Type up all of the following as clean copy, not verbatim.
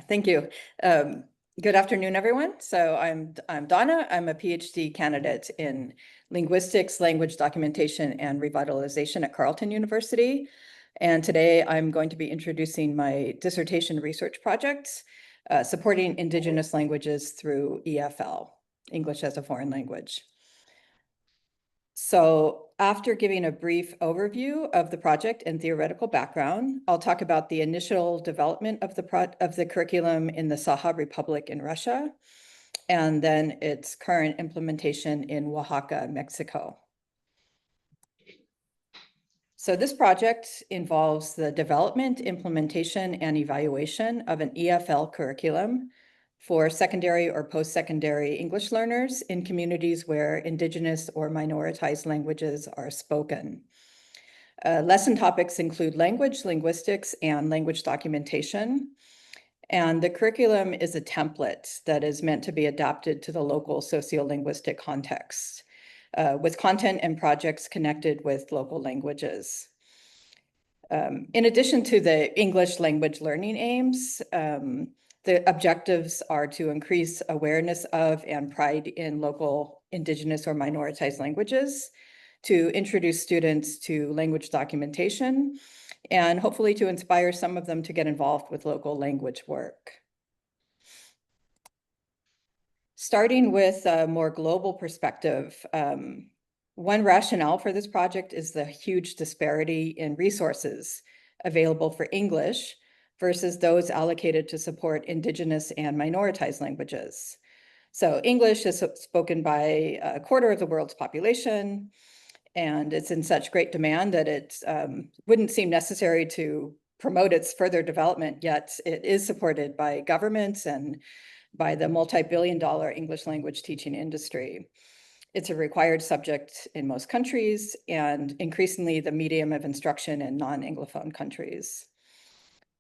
Thank you. Um, Good afternoon, everyone. So I'm Donna. I'm a PhD candidate in linguistics, language documentation, and revitalization at Carleton University. And today I'm going to be introducing my dissertation research project, supporting Indigenous languages through EFL, English as a Foreign Language. So after giving a brief overview of the project and theoretical background, I'll talk about the initial development of the curriculum in the Saha Republic in Russia, and then its current implementation in Oaxaca, Mexico. So this project involves the development, implementation, and evaluation of an EFL curriculum for secondary or post-secondary English learners in communities where Indigenous or minoritized languages are spoken. Lesson topics include language, linguistics, and language documentation. And the curriculum is a template that is meant to be adapted to the local sociolinguistic context, with content and projects connected with local languages. In addition to the English language learning aims, the objectives are to increase awareness of and pride in local Indigenous or minoritized languages, to introduce students to language documentation, and hopefully to inspire some of them to get involved with local language work. Starting with a more global perspective, one rationale for this project is the huge disparity in resources available for English versus those allocated to support Indigenous and minoritized languages. So English is spoken by a quarter of the world's population, and it's in such great demand that it wouldn't seem necessary to promote its further development, yet it is supported by governments and by the multi-billion-dollar English language teaching industry. It's a required subject in most countries and increasingly the medium of instruction in non-Anglophone countries.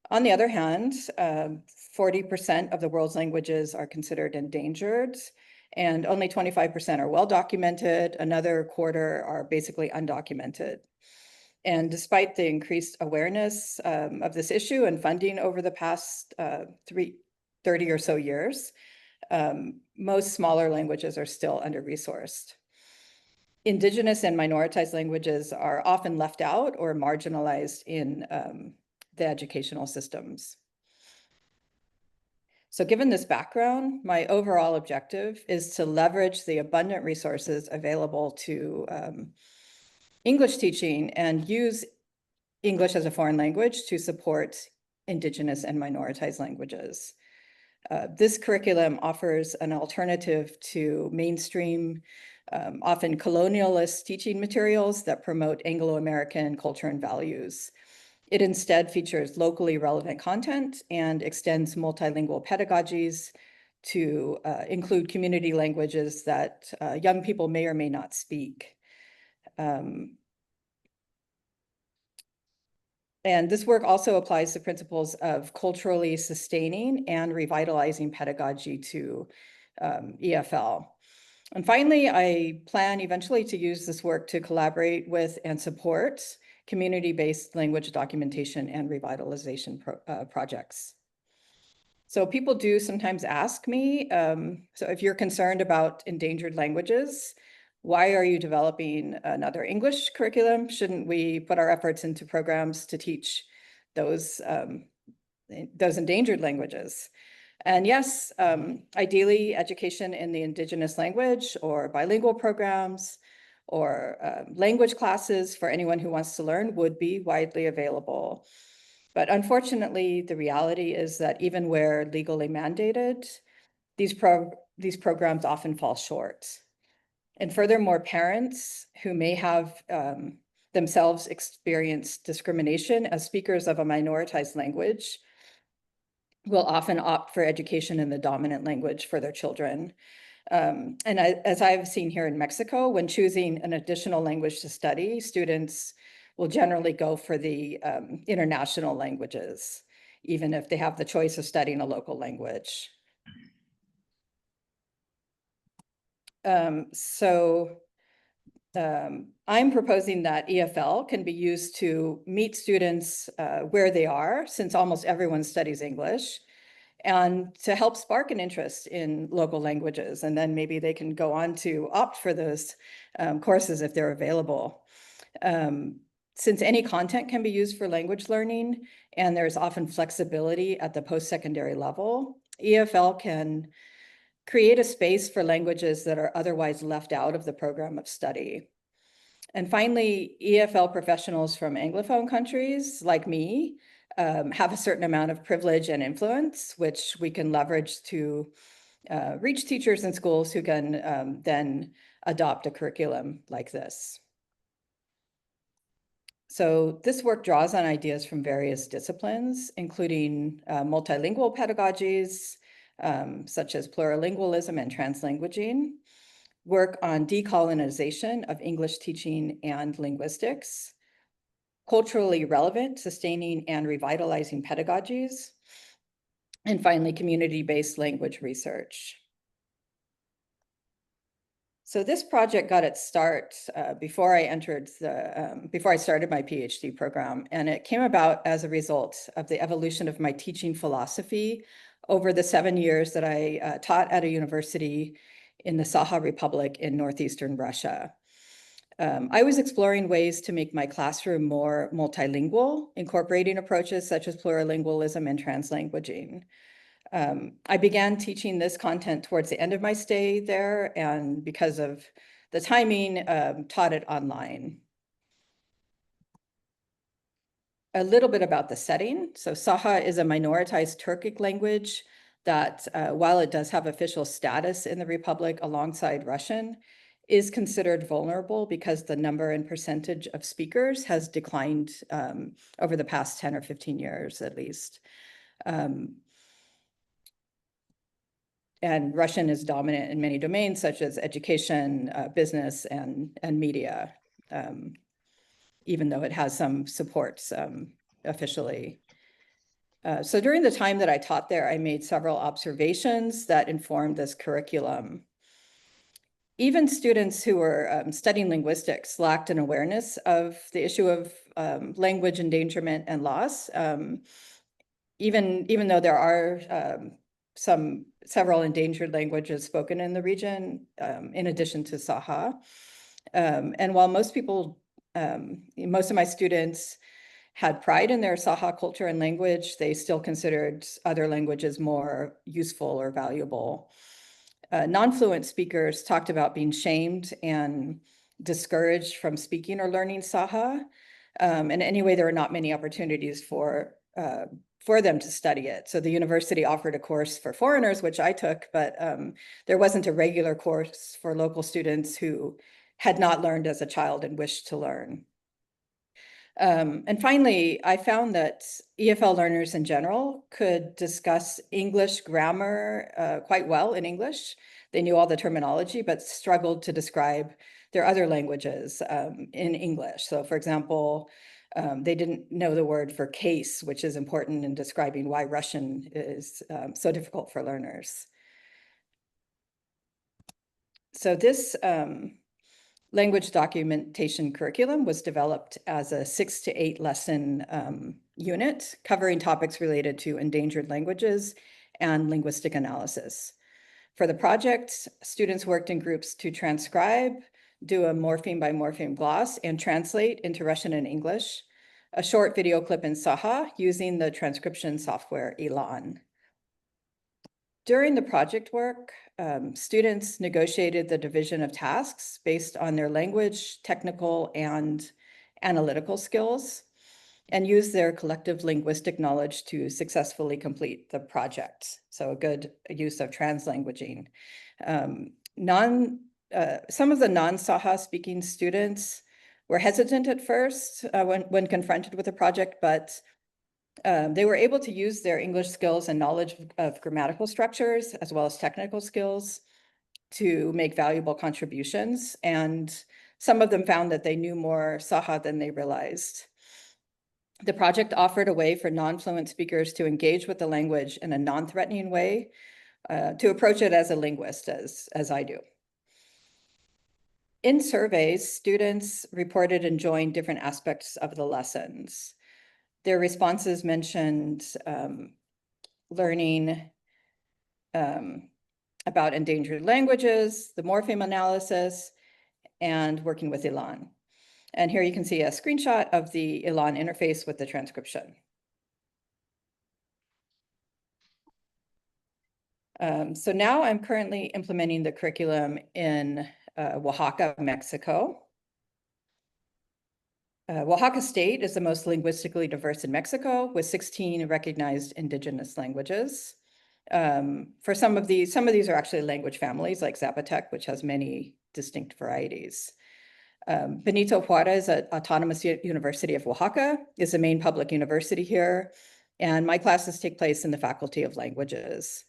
On the other hand, 40% of the world's languages are considered endangered, and only 25% are well documented. Another quarter are basically undocumented. And despite the increased awareness of this issue and funding over the past 30 or so years, most smaller languages are still under-resourced. Indigenous and minoritized languages are often left out or marginalized in the educational systems. So given this background, my overall objective is to leverage the abundant resources available to English teaching and use English as a foreign language to support Indigenous and minoritized languages. This curriculum offers an alternative to mainstream, often colonialist teaching materials that promote Anglo-American culture and values. It instead features locally relevant content and extends multilingual pedagogies to include community languages that young people may or may not speak. And this work also applies the principles of culturally sustaining and revitalizing pedagogy to EFL. And finally, I plan eventually to use this work to collaborate with and support community-based language documentation and revitalization projects. So people do sometimes ask me, so if you're concerned about endangered languages, why are you developing another English curriculum? Shouldn't we put our efforts into programs to teach those endangered languages? And yes, ideally education in the Indigenous language or bilingual programs or language classes for anyone who wants to learn would be widely available. But unfortunately, the reality is that even where legally mandated, these programs often fall short. And furthermore, parents who may have themselves experienced discrimination as speakers of a minoritized language will often opt for education in the dominant language for their children. And as I've seen here in Mexico, when choosing an additional language to study, students will generally go for the international languages, even if they have the choice of studying a local language. I'm proposing that EFL can be used to meet students where they are, since almost everyone studies English, and to help spark an interest in local languages. And then maybe they can go on to opt for those courses if they're available. Since any content can be used for language learning, and there's often flexibility at the post-secondary level, EFL can create a space for languages that are otherwise left out of the program of study. And finally, EFL professionals from Anglophone countries like me have a certain amount of privilege and influence, which we can leverage to reach teachers in schools who can then adopt a curriculum like this. So this work draws on ideas from various disciplines, including multilingual pedagogies, such as plurilingualism and translanguaging, work on decolonization of English teaching and linguistics, culturally relevant, sustaining and revitalizing pedagogies, and finally, community-based language research. So this project got its start before I started my PhD program, and it came about as a result of the evolution of my teaching philosophy over the 7 years that I taught at a university in the Sakha Republic in northeastern Russia. I was exploring ways to make my classroom more multilingual, incorporating approaches such as plurilingualism and translanguaging. I began teaching this content towards the end of my stay there, and because of the timing, taught it online. A little bit about the setting. So Sakha is a minoritized Turkic language that, while it does have official status in the Republic alongside Russian, is considered vulnerable because the number and percentage of speakers has declined over the past 10 or 15 years at least. And Russian is dominant in many domains, such as education, business, and media, even though it has some supports officially. So during the time that I taught there, I made several observations that informed this curriculum. Even students who were studying linguistics lacked an awareness of the issue of language endangerment and loss, even though there are several endangered languages spoken in the region, in addition to Sakha. And while most of my students had pride in their Sakha culture and language, they still considered other languages more useful or valuable. Non-fluent speakers talked about being shamed and discouraged from speaking or learning Sakha. And anyway, there were not many opportunities for them to study it. So the university offered a course for foreigners, which I took, but there wasn't a regular course for local students who had not learned as a child and wished to learn. And finally, I found that EFL learners in general could discuss English grammar quite well in English. They knew all the terminology, but struggled to describe their other languages in English. So for example, they didn't know the word for case, which is important in describing why Russian is so difficult for learners. So this language documentation curriculum was developed as a 6 to 8 lesson unit covering topics related to endangered languages and linguistic analysis. For the project, students worked in groups to transcribe, do a morpheme by morpheme gloss, and translate into Russian and English a short video clip in Sakha using the transcription software Elan. During the project work, students negotiated the division of tasks based on their language, technical, and analytical skills, and used their collective linguistic knowledge to successfully complete the project. So a good use of translanguaging. Some of the non-Sakha speaking students were hesitant at first when confronted with the project, but they were able to use their English skills and knowledge of grammatical structures, as well as technical skills, to make valuable contributions. And some of them found that they knew more Sakha than they realized. The project offered a way for non-fluent speakers to engage with the language in a non-threatening way, to approach it as a linguist, as I do. In surveys, students reported enjoying different aspects of the lessons. Their responses mentioned learning about endangered languages, the morpheme analysis, and working with Elan. And here you can see a screenshot of the Elan interface with the transcription. So now I'm currently implementing the curriculum in Oaxaca, Mexico. Oaxaca State is the most linguistically diverse in Mexico, with 16 recognized indigenous languages. For some of these are actually language families like Zapotec, which has many distinct varieties. Benito Juarez Autonomous University of Oaxaca is the main public university here, and my classes take place in the Faculty of Languages.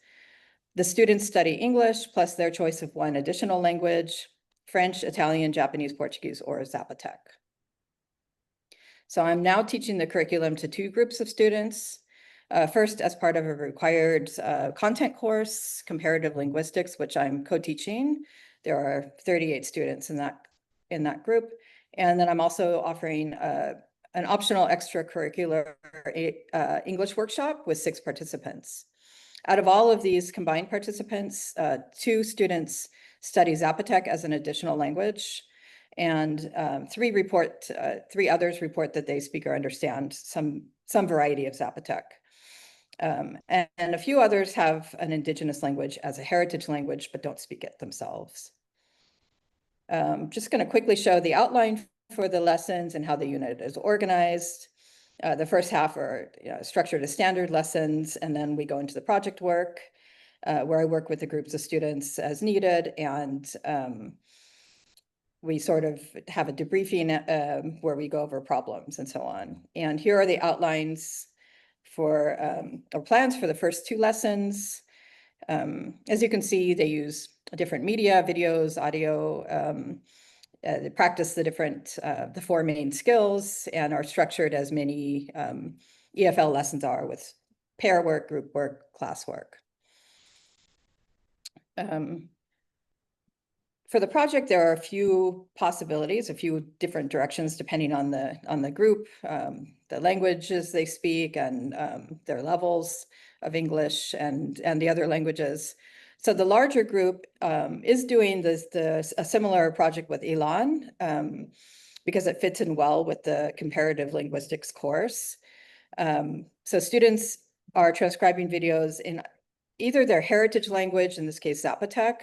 The students study English plus their choice of one additional language, French, Italian, Japanese, Portuguese, or Zapotec. So I'm now teaching the curriculum to 2 groups of students. First, as part of a required content course, comparative linguistics, which I'm co-teaching. There are 38 students in that group. And then I'm also offering an optional extracurricular English workshop with 6 participants. Out of all of these combined participants, 2 students study Zapotec as an additional language, and 3 others report that they speak or understand some variety of Zapotec. And a few others have an indigenous language as a heritage language, but don't speak it themselves. Just going to quickly show the outline for the lessons and how the unit is organized. The first half are structured as standard lessons, and then we go into the project work, where I work with the groups of students as needed, and we sort of have a debriefing where we go over problems and so on. And here are the outlines for or plans for the first 2 lessons. As you can see, they use different media, videos, audio. They practice the 4 main skills and are structured as many EFL lessons are, with pair work, group work, class work. For the project, there are a few possibilities, a few different directions depending on the group, the languages they speak, and their levels of English and the other languages. So the larger group is doing a similar project with Elan because it fits in well with the comparative linguistics course. So students are transcribing videos in either their heritage language, in this case Zapotec,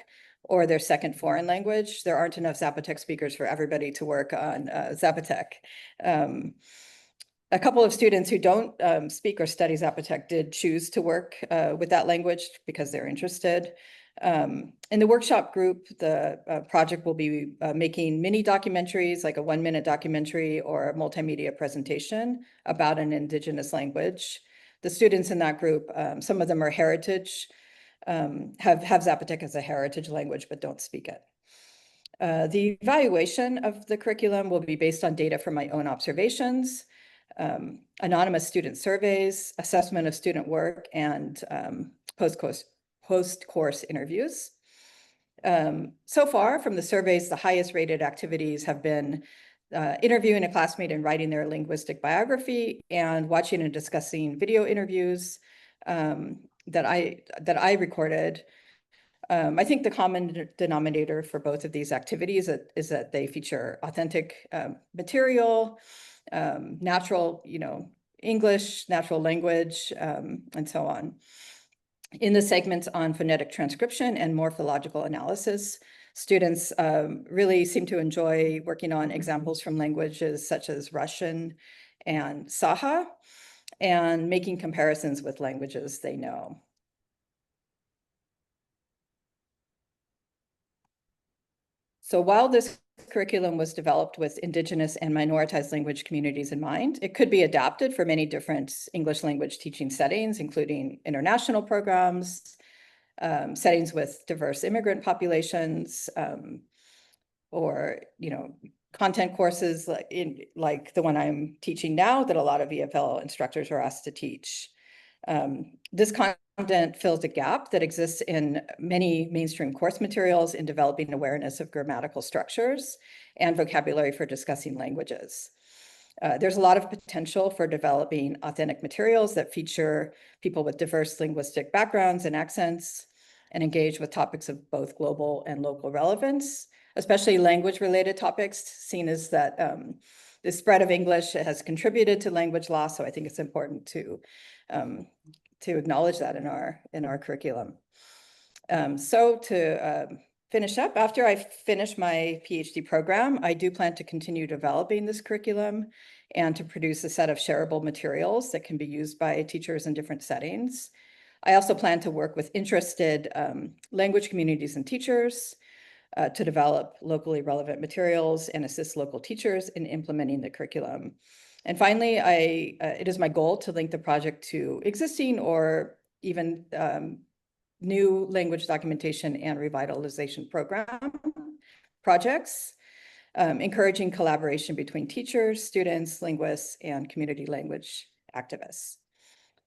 or their second foreign language. There aren't enough Zapotec speakers for everybody to work on Zapotec. A couple of students who don't speak or study Zapotec did choose to work with that language because they're interested. In the workshop group, the project will be making mini documentaries, like a 1-minute documentary or a multimedia presentation about an indigenous language. The students in that group, some of them are heritage, have Zapotec as a heritage language, but don't speak it. The evaluation of the curriculum will be based on data from my own observations, anonymous student surveys, assessment of student work, and post-course interviews. So far from the surveys, the highest rated activities have been interviewing a classmate and writing their linguistic biography, and watching and discussing video interviews that I recorded. I think the common denominator for both of these activities is that they feature authentic material, natural, English, natural language, and so on. In the segments on phonetic transcription and morphological analysis, students really seem to enjoy working on examples from languages such as Russian and Saha, and making comparisons with languages they know. So while this curriculum was developed with Indigenous and minoritized language communities in mind, it could be adapted for many different English language teaching settings, including international programs, settings with diverse immigrant populations, or content courses like the one I'm teaching now that a lot of EFL instructors are asked to teach. This content fills a gap that exists in many mainstream course materials in developing awareness of grammatical structures and vocabulary for discussing languages. There's a lot of potential for developing authentic materials that feature people with diverse linguistic backgrounds and accents and engage with topics of both global and local relevance, especially language-related topics, seen as that the spread of English has contributed to language loss. So I think it's important to acknowledge that in our curriculum. So to finish up, after I finish my PhD program, I do plan to continue developing this curriculum and to produce a set of shareable materials that can be used by teachers in different settings. I also plan to work with interested language communities and teachers to develop locally relevant materials and assist local teachers in implementing the curriculum. And finally, it is my goal to link the project to existing or even new language documentation and revitalization projects, encouraging collaboration between teachers, students, linguists, and community language activists.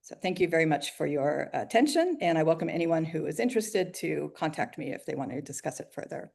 So thank you very much for your attention, and I welcome anyone who is interested to contact me if they want to discuss it further.